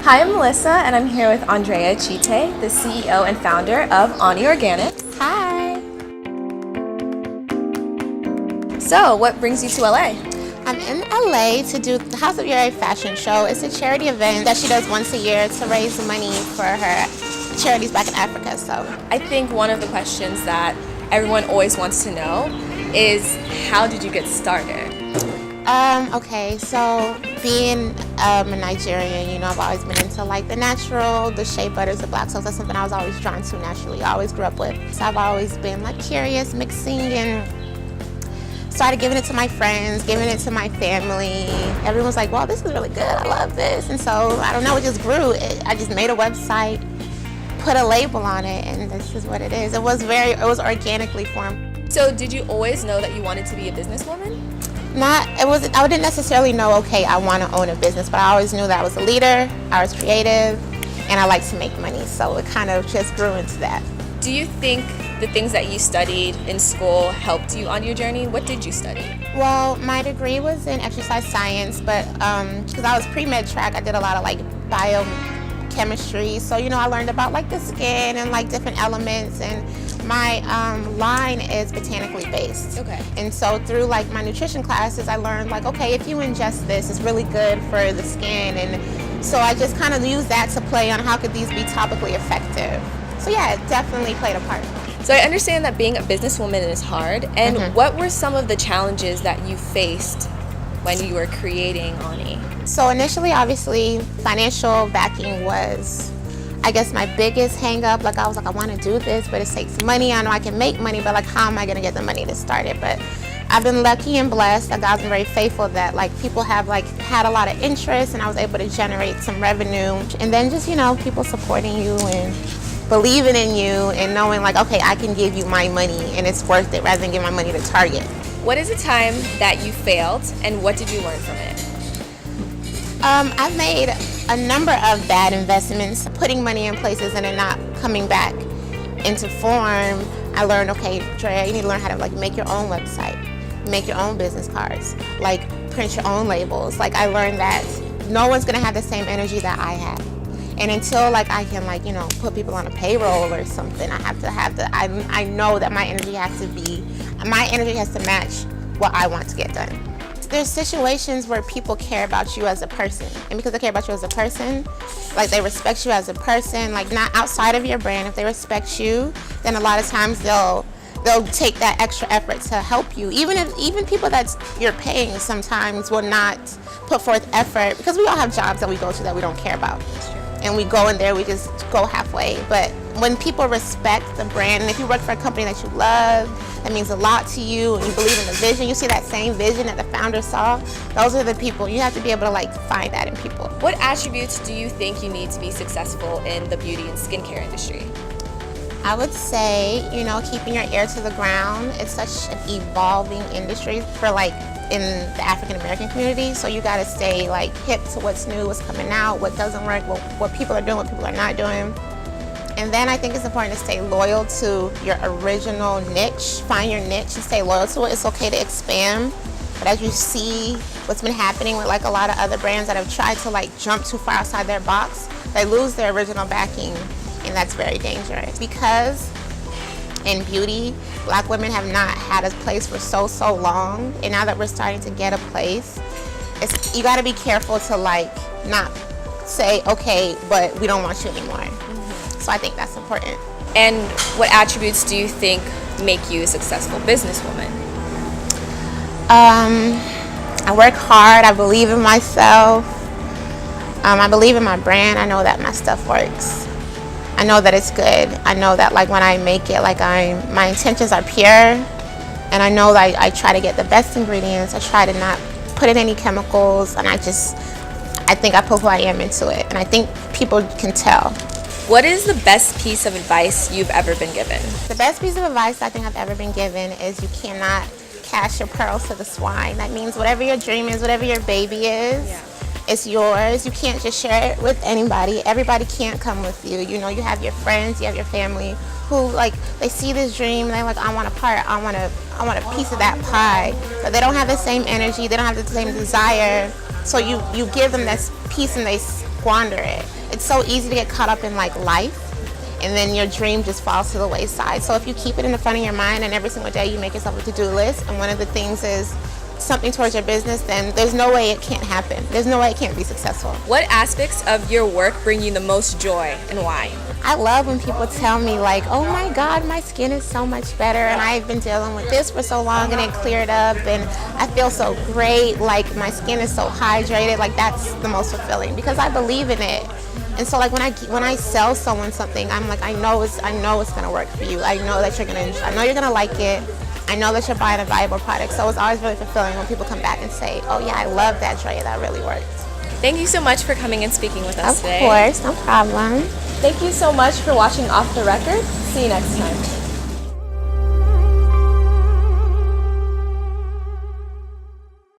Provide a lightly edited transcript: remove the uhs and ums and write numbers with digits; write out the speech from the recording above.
Hi, I'm Melissa, and I'm here with Andrea Ichite, the CEO and founder of Aini Organix. Hi. So, what brings you to LA? I'm in LA to do the House of Your A fashion show. It's a charity event that she does once a year to raise money for her charities back in Africa. So I think one of the questions that everyone always wants to know is, how did you get started? Okay, so being a Nigerian, I've always been into like the natural, the shea butters, the black soaps. That's something I was always drawn to naturally. I always grew up with. So I've always been like curious, mixing, and started giving it to my friends, giving it to my family. Everyone's like, "Wow, this is really good. I love this." And so I don't know, it just grew. I just made a website, put a label on it, and this is what it is. It was organically formed. So, did you always know that you wanted to be a businesswoman? I didn't necessarily know, okay, I want to own a business, but I always knew that I was a leader, I was creative, and I like to make money. So it kind of just grew into that. Do you think the things that you studied in school helped you on your journey? What did you study? Well, my degree was in exercise science, but because I was pre-med track, I did a lot of like biochemistry. So, I learned about like the skin and like different elements, and my line is botanically based. Okay. And so through like my nutrition classes, I learned like, okay, if you ingest this, it's really good for the skin. And so I just kind of used that to play on how could these be topically effective. So yeah, it definitely played a part. So I understand that being a businesswoman is hard. And what were some of the challenges that you faced when you were creating Aini? So initially, obviously, financial backing was, I guess, my biggest hang up. Like I was like, I want to do this, but it takes money. I know I can make money, but like, how am I going to get the money to start it? But I've been lucky and blessed that God's been very faithful that like people have like had a lot of interest, and I was able to generate some revenue. And then just, people supporting you and believing in you and knowing like, okay, I can give you my money and it's worth it rather than give my money to Target. What is a time that you failed, and what did you learn from it? I've made a number of bad investments, putting money in places and it not coming back into form. I learned, okay, Drea, you need to learn how to like make your own website, make your own business cards, like print your own labels. Like I learned that no one's gonna have the same energy that I have. And until like I can like, put people on a payroll or something, I know that my energy has to match what I want to get done. There's situations where people care about you as a person, and because they care about you as a person, like they respect you as a person, like not outside of your brand. If they respect you, then a lot of times they'll take that extra effort to help you. Even people that you're paying sometimes will not put forth effort, because we all have jobs that we go to that we don't care about. And we go in there, we just go halfway. But when people respect the brand, and if you work for a company that you love, that means a lot to you, and you believe in the vision, you see that same vision that the founder saw, those are the people. You have to be able to like find that in people. What attributes do you think you need to be successful in the beauty and skincare industry? I would say, keeping your ear to the ground. It's such an evolving industry for like in the African American community. So you got to stay like hip to what's new, what's coming out, what doesn't work, what people are doing, what people are not doing. And then I think it's important to stay loyal to your original niche. Find your niche and stay loyal to it. It's okay to expand. But as you see what's been happening with like a lot of other brands that have tried to like jump too far outside their box, they lose their original backing. And that's very dangerous, because in beauty, Black women have not had a place for so long, and now that we're starting to get a place, you got to be careful to like not say, okay, but we don't want you anymore. So I think that's important. And what attributes do you think make you a successful businesswoman? I work hard. I believe in myself. I believe in my brand. I know that my stuff works. I know that it's good. I know that like when I make it, like my intentions are pure, and I know that I try to get the best ingredients. I try to not put in any chemicals, and I think I put who I am into it, and I think people can tell. What is the best piece of advice you've ever been given? The best piece of advice I think I've ever been given is you cannot cast your pearls to the swine. That means whatever your dream is, whatever your baby is, it's yours. You can't just share it with anybody. Everybody can't come with you. You have your friends, you have your family who like they see this dream and they're like, I want a part, I want a piece of that pie. But they don't have the same energy, they don't have the same desire. So you give them this piece and squander it. It's so easy to get caught up in like life, and then your dream just falls to the wayside. So if you keep it in the front of your mind and every single day you make yourself a to-do list, and one of the things is something towards your business, then there's no way it can't happen. There's no way it can't be successful. What aspects of your work bring you the most joy and why? I love when people tell me like, oh my God, my skin is so much better and I've been dealing with this for so long and it cleared up and I feel so great, like my skin is so hydrated. Like that's the most fulfilling because I believe in it. And so like when I sell someone something, I'm like, I know it's gonna work for you. I know that you're gonna like it. I know that you're buying a valuable product. So it's always really fulfilling when people come back and say, oh yeah, I love that, Drea, that really worked. Thank you so much for coming and speaking with us today. Of course, no problem. Thank you so much for watching Off the Record. See you next time.